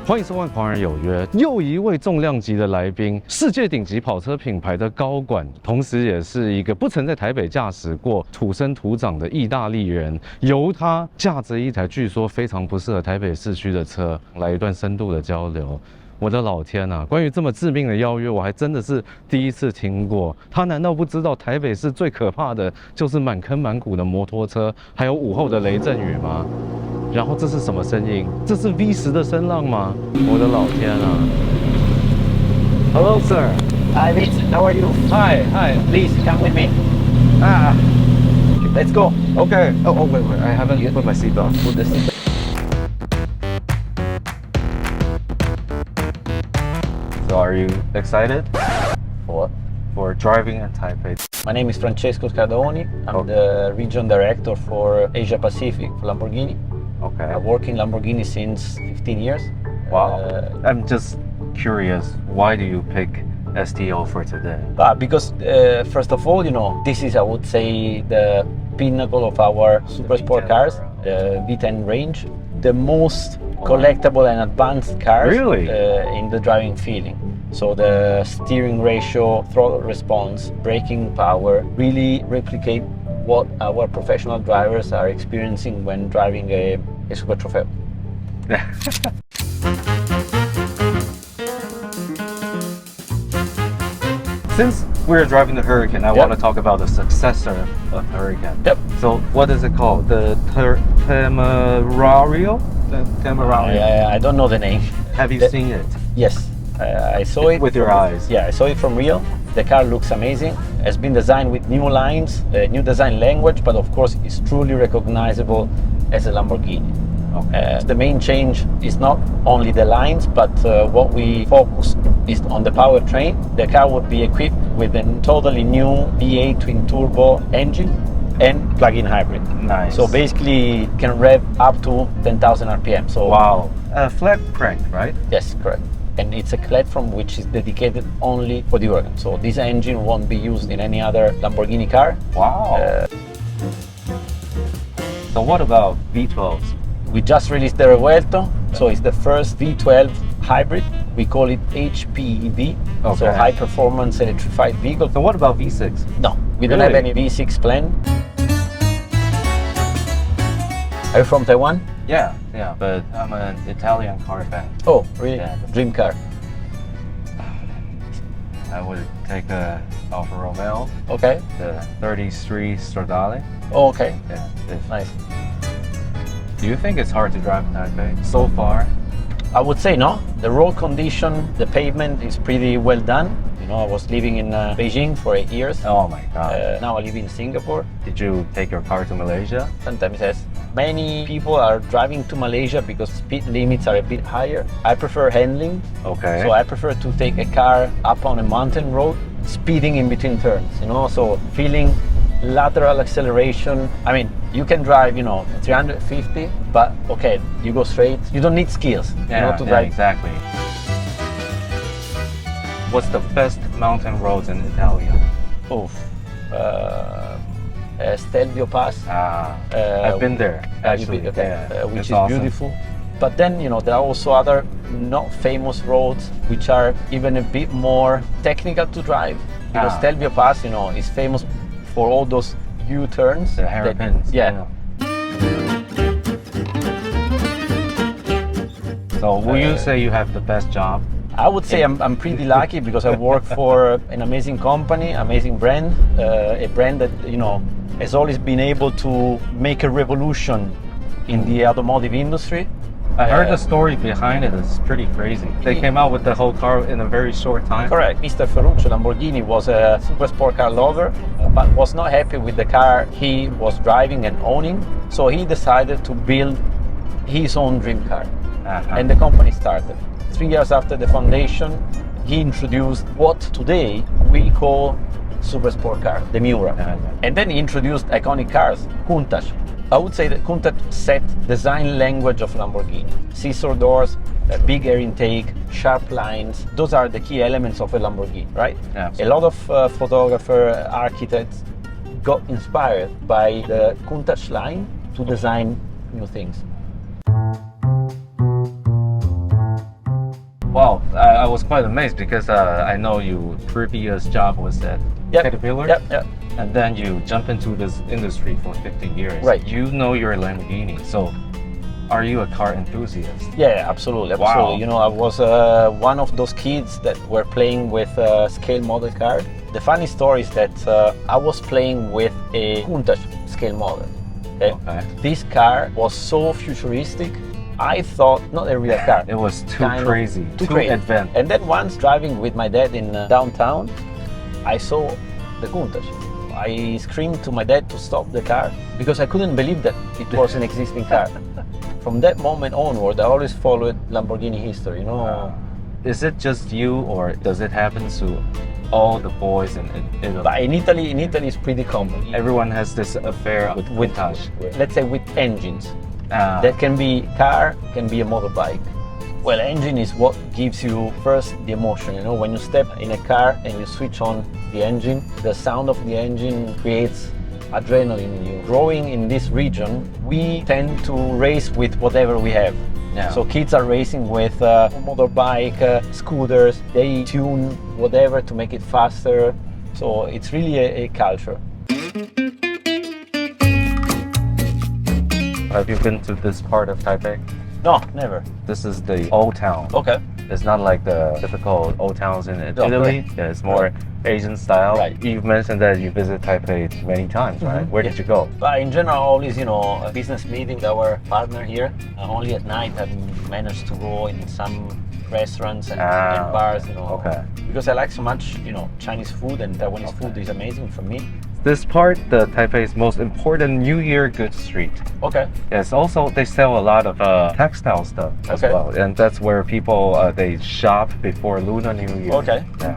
欢迎收看《狂人有约》，又一位重量级的来宾，世界顶级跑车品牌的高管，同时也是一个不曾在台北驾驶过、土生土长的意大利人。由他驾着一台据说非常不适合台北市区的车，来一段深度的交流。我的老天啊！关于这么致命的邀约，我还真的是第一次听过。他难道不知道台北市最可怕的就是满坑满谷的摩托车，还有午后的雷阵雨吗？然后这是什么声音？这是 V10的声浪吗？我的老天啊 ！Hello, sir. Hi, Vince. How are you? Hi, hi. Please come with me. Let's go. Okay. Oh, wait. I haven't put my seatbelt. Put the seat. So, are you excited What? for driving in Taipei? My name is Francesco Scardaoni. I'm the region director for Asia Pacific for Lamborghini. Okay. I work in Lamborghini since 15 years. Wow. I'm just curious. Why do you pick STO for today? Because first of all, this is, I would say, the pinnacle of our super sport cars, the V10 range, the most collectible and advanced cars Really? In the driving feeling. So the steering ratio, throttle response, braking power really replicate what our professional drivers are experiencing when driving a Super Trofeo. Since we're driving the Huracán, I want to talk about the successor of Huracán. Yep. So what is it called? The Temerario? The Temerario. I don't know the name. Have you seen it? Yes, I saw it with your eyes. Yeah, I saw it from real. The car looks amazing. It's been designed with new lines, new design language, but of course it's truly recognizable as a Lamborghini. Okay. The main change is not only the lines, but what we focus is on the powertrain. The car would be equipped with a totally new V8 twin turbo engine and plug-in hybrid. Nice. So basically it can rev up to 10,000 RPM. So Wow. Flat crank, right? yes, correct. And it's a platform which is dedicated only for the Huracán. So this engine won't be used in any other Lamborghini car. Wow. So what about V12s? We just released the Revuelto, so it's the first V12 hybrid. We call it HPEV, so Okay. high performance electrified vehicle. So what about V6? No, we don't have Really? any V6 plan. Are you from Taiwan? Yeah, but I'm an Italian car fan. Oh, really? Yeah. Dream car. I would take a Alfa Romeo, Okay. the 33 Stradale. Oh, okay. Yeah. Nice. Do you think it's hard to drive in Taipei so far? I would say no. The road condition, the pavement is pretty well done. I was living in Beijing for 8 years. Oh my God. Now I live in Singapore. Did you take your car to Malaysia? Sometimes yes. Many people are driving to Malaysia because speed limits are a bit higher. I prefer handling. Okay. So I prefer to take a car up on a mountain road, speeding in between turns, so feeling lateral acceleration. I mean, you can drive, 350, but okay, you go straight. You don't need skills, to drive. Exactly. What's the best mountain roads in Italy? Stelvio Pass. I've been there, actually. Okay. Yeah, Which it's is awesome. beautiful. But then, there are also other not famous roads which are even a bit more technical to drive. Because Stelvio Pass, is famous for all those U-turns. The hairpins. Yeah. So will you say you have the best job? I would say I'm pretty lucky because I work for an amazing company, amazing brand, a brand that, has always been able to make a revolution in the automotive industry. I heard the story behind it. It's pretty crazy. They came out with the whole car in a very short time. Correct. Mr. Ferruccio Lamborghini was a super sport car lover, but was not happy with the car he was driving and owning. So he decided to build his own dream car. And the company started. 3 years after the foundation, he introduced what today we call super sport car, the Miura. And then he introduced iconic cars, Countach. I would say that Countach set design language of Lamborghini. Scissor doors, a big air intake, sharp lines. Those are the key elements of a Lamborghini, right? Absolutely. A lot of photographers, architects got inspired by the Countach line to design new things. was quite amazed because I know your previous job was at Caterpillar. Yep. And then you jump into this industry for 15 years. Right. You know your Lamborghini. So are you a car enthusiast? Yeah, absolutely. Wow. You know, I was one of those kids that were playing with scale model car. The funny story is that I was playing with a Countach scale model. Okay. This car was so futuristic. I thought not a real car. It was too crazy, too advanced. And then once driving with my dad in downtown, I saw the Countach. I screamed to my dad to stop the car because I couldn't believe that it was an existing car. From that moment onward, I always followed Lamborghini history, you know. Is it just you, or does it happen to all the boys in Italy? But in Italy it's pretty common. Everyone has this affair with vintage. Let's say with engines. That can be car, can be a motorbike. Well, engine is what gives you first the emotion. You know, when you step in a car and you switch on the engine, the sound of the engine creates adrenaline in you. Growing in this region, we tend to race with whatever we have. Yeah. So kids are racing with motorbike, scooters. They tune whatever to make it faster. So it's really a culture. Have you been to this part of Taipei? No, never. This is the old town. Okay. It's not like the typical old towns in Italy. Right. Yeah, it's more Asian style. Right. You've mentioned that you visit Taipei many times, right? Where did you go? But in general, always, you know, a business meeting, our partner here. Only at night I managed to go in some restaurants and bars, you know. Okay. Because I like so much, you know, Chinese food, and Taiwanese food is amazing for me. This part, the Taipei's most important New Year goods street. Okay. Yes, also they sell a lot of textile stuff as well. And that's where people, they shop before Lunar New Year. Okay. Yeah.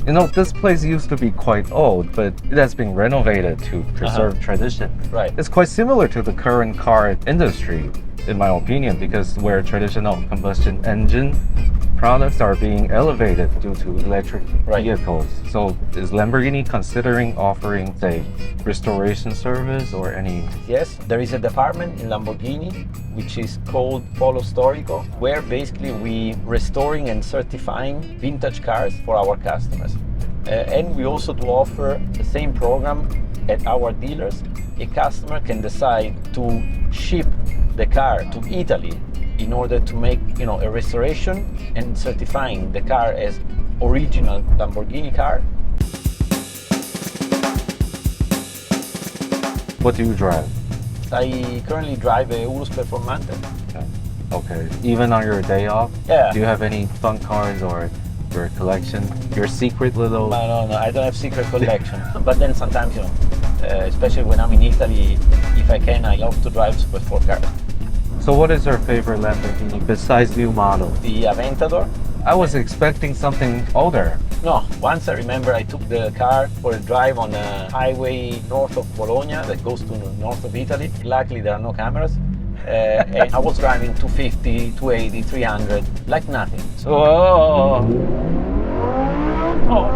You know, this place used to be quite old, but it has been renovated to preserve tradition. Right. It's quite similar to the current car industry, in my opinion, because where traditional combustion engine products are being elevated due to electric vehicles. So is Lamborghini considering offering, say, restoration service or any? Yes, there is a department in Lamborghini which is called Polo Storico, where basically we restoring and certifying vintage cars for our customers. And we also do offer the same program at our dealers. A customer can decide to ship the car to Italy in order to make, you know, a restoration and certifying the car as original Lamborghini car. What do you drive? I currently drive a Urus Performante. Okay. Even on your day off? Yeah. Do you have any fun cars or your collection? Your secret little? No, I don't have secret collection. But then sometimes, you know, especially when I'm in Italy, if I can, I love to drive super sport cars. So what is your favorite Lamborghini besides new model? The Aventador. I was expecting something older. No, once I remember I took the car for a drive on a highway north of Bologna that goes to the north of Italy. Luckily there are no cameras. And I was driving 250, 280, 300, like nothing. So, oh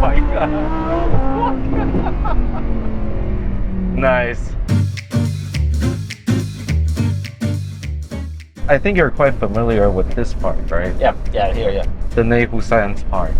my God. Nice. I think you're quite familiar with this part, right? Yeah, here, yeah. The Huracán part.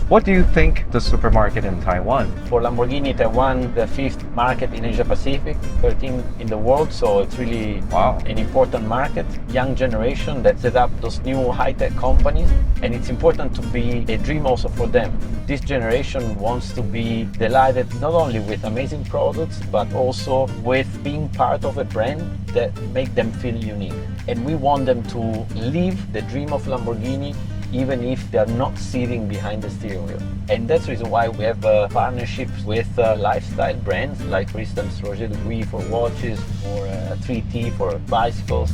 What do you think the supermarket in Taiwan? For Lamborghini, Taiwan, the 5th market in Asia Pacific, 13th in the world, so it's really an important market. Young generation that set up those new high-tech companies, and it's important to be a dream also for them. This generation wants to be delighted not only with amazing products, but also with being part of a brand that make them feel unique. And we want them to live the dream of Lamborghini even if they are not sitting behind the steering wheel. And that's the reason why we have partnerships with lifestyle brands, like for instance Roger Dubuis for watches, or 3T for bicycles.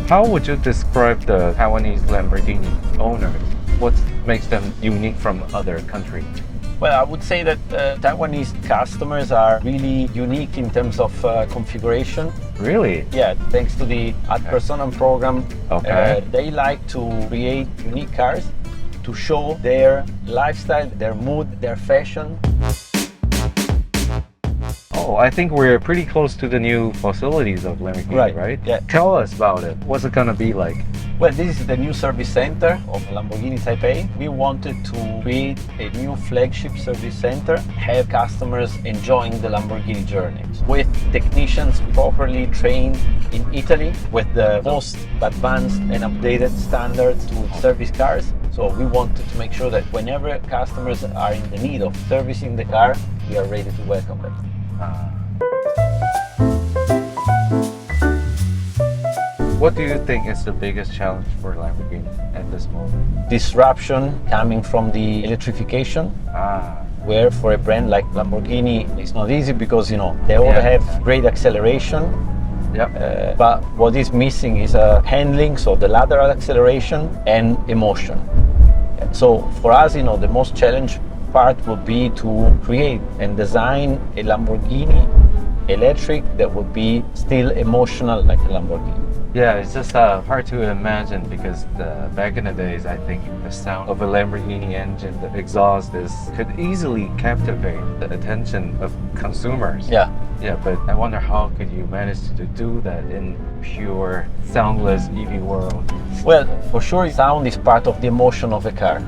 How would you describe the Taiwanese Lamborghini owners? What makes them unique from other countries? Well, I would say that Taiwanese customers are really unique in terms of configuration. Really? Yeah, thanks to the ad personam program. Okay. They like to create unique cars to show their lifestyle, their mood, their fashion. Oh, I think we're pretty close to the new facilities of Lamborghini, right? Yeah. Tell us about it. What's it gonna be like? Well, this is the new service center of Lamborghini Taipei. We wanted to create a new flagship service center, have customers enjoying the Lamborghini journey with technicians properly trained in Italy with the most advanced and updated standards to service cars. So we wanted to make sure that whenever customers are in the need of servicing the car, we are ready to welcome them. What do you think is the biggest challenge for Lamborghini at this moment? Disruption coming from the electrification. Where for a brand like Lamborghini, it's not easy because, you know, they all have great acceleration. But what is missing is handling, so the lateral acceleration and emotion. So for us, you know, the most challenge part would be to create and design a Lamborghini electric that would be still emotional like a Lamborghini. Yeah, it's just hard to imagine because back in the days, I think the sound of a Lamborghini engine, the exhaust could easily captivate the attention of consumers. Yeah, but I wonder how could you manage to do that in pure soundless EV world? Well, for sure, sound is part of the emotion of a car.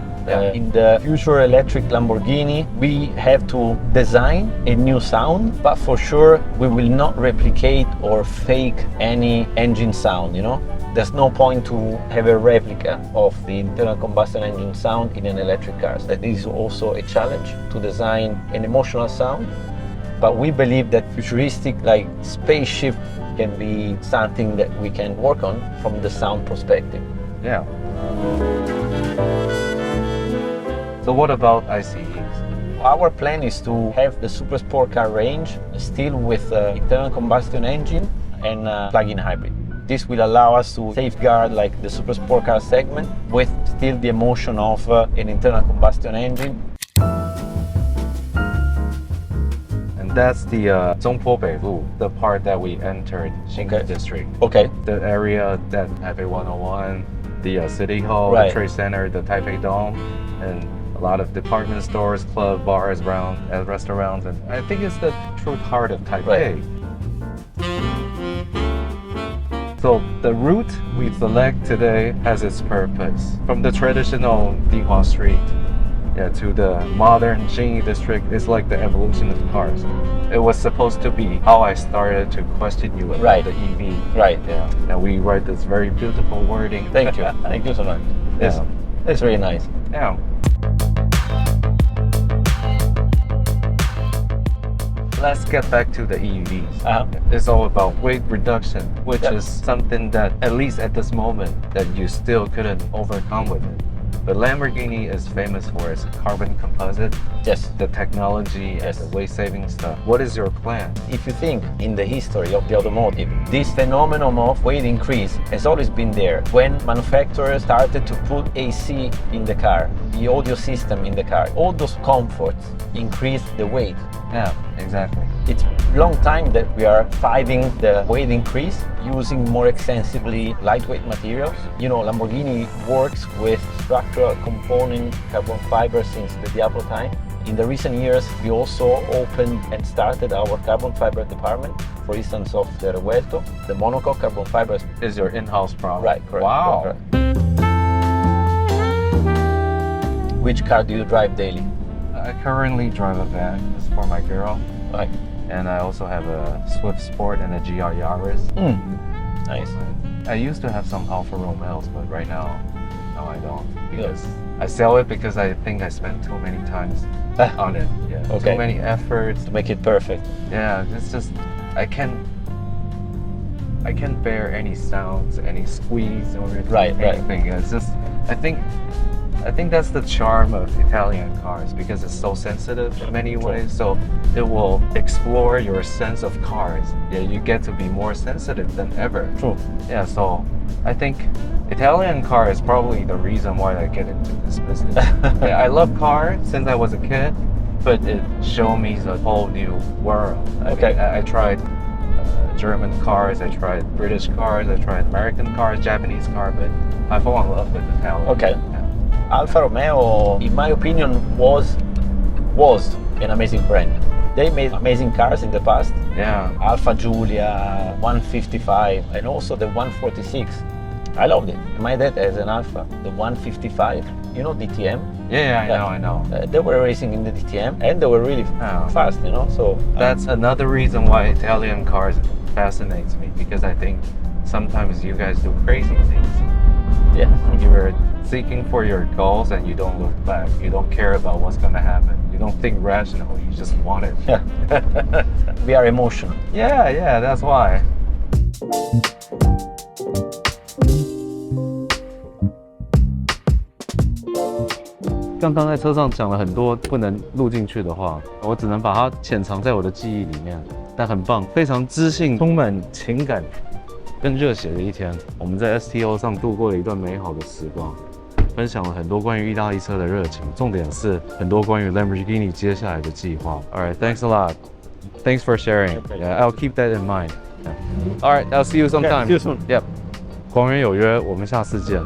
In the future electric Lamborghini, we have to design a new sound, but for sure we will not replicate or fake any engine sound, you know? There's no point to have a replica of the internal combustion engine sound in an electric car. So this is also a challenge to design an emotional sound, but we believe that futuristic like spaceship can be something that we can work on from the sound perspective. Yeah. So what about ICEs? Our plan is to have the super sport car range still with internal combustion engine and plug-in hybrid. This will allow us to safeguard like the super sport car segment with still the emotion of an internal combustion engine. And that's the Zhongpo Beilu, the part that we entered Xinyi district. Okay. The area that Taipei 101, the City Hall, Right. the Trade Center, the Taipei Dome, and a lot of department stores, club, bars, restaurants, and I think it's the true heart of Taipei. So the route we select today has its purpose. From the traditional Dihua Street to the modern Xinyi district, it's like the evolution of cars. It was supposed to be how I started to question you about the EV. Right. Yeah. And we write this very beautiful wording. Thank you. Thank you so much. It's really nice. Yeah. Let's get back to the EVs. It's all about weight reduction, which is something that, at least at this moment, that you still couldn't overcome with it. But Lamborghini is famous for its carbon composite, the technology, and the weight-saving stuff. What is your plan? If you think in the history of the automotive, this phenomenon of weight increase has always been there. When manufacturers started to put AC in the car, the audio system in the car, all those comforts increased the weight. Yeah, exactly. It's a long time that we are fighting the weight increase using more extensively lightweight materials. You know, Lamborghini works with structural component carbon fiber since the Diablo time. In the recent years, we also opened and started our carbon fiber department. For instance, of the Revuelto, the monocoque carbon fibers is your in-house product. Right, correct. Wow. Correct. Which car do you drive daily? I currently drive a van. It's for my girl. Right. And I also have a Swift Sport and a GR Yaris. Nice. I used to have some Alfa Romeos, but right now, no, I don't. Because I sell it because I think I spent too many times on it. Yeah. Okay. Too many efforts To make it perfect. Yeah, it's just I can't bear any sounds, any squeeze or anything. It's just I think that's the charm of Italian cars because it's so sensitive in many ways. So it will explore your sense of cars. Yeah, you get to be more sensitive than ever. True. Yeah, so I think Italian car is probably the reason why I get into this business. Yeah, I love cars since I was a kid, but it showed me a whole new world. I tried German cars, I tried British cars, I tried American cars, Japanese cars, but I fall in love with Italian. Okay. Yeah. Alfa Romeo, in my opinion, was an amazing brand. They made amazing cars in the past. Yeah. Alfa Giulia, 155, and also the 146. I loved it. My dad has an Alfa, the 155. You know DTM? Yeah, I know. They were racing in the DTM, and they were really fast, you know. So that's another reason why Italian cars fascinates me, because I think sometimes you guys do crazy things. Yeah. You're seeking for your goals and you don't look back. You don't care about what's going to happen. You don't think rationally. You just want it. Yeah. We are emotional. Yeah, that's why. 刚刚在车上讲了很多不能录进去的话，我只能把它潜藏在我的记忆里面。但很棒，非常知性、充满情感跟热血的一天。我们在 STO 上度过了一段美好的时光，分享了很多关于意大利车的热情，重点是很多关于 Lamborghini 接下来的计划。All right, thanks a lot. Thanks for sharing. Yeah, I'll keep that in mind. Yeah. All right, I'll see you sometime. Okay, see you soon. Yep. 狂人有约，我们下次见。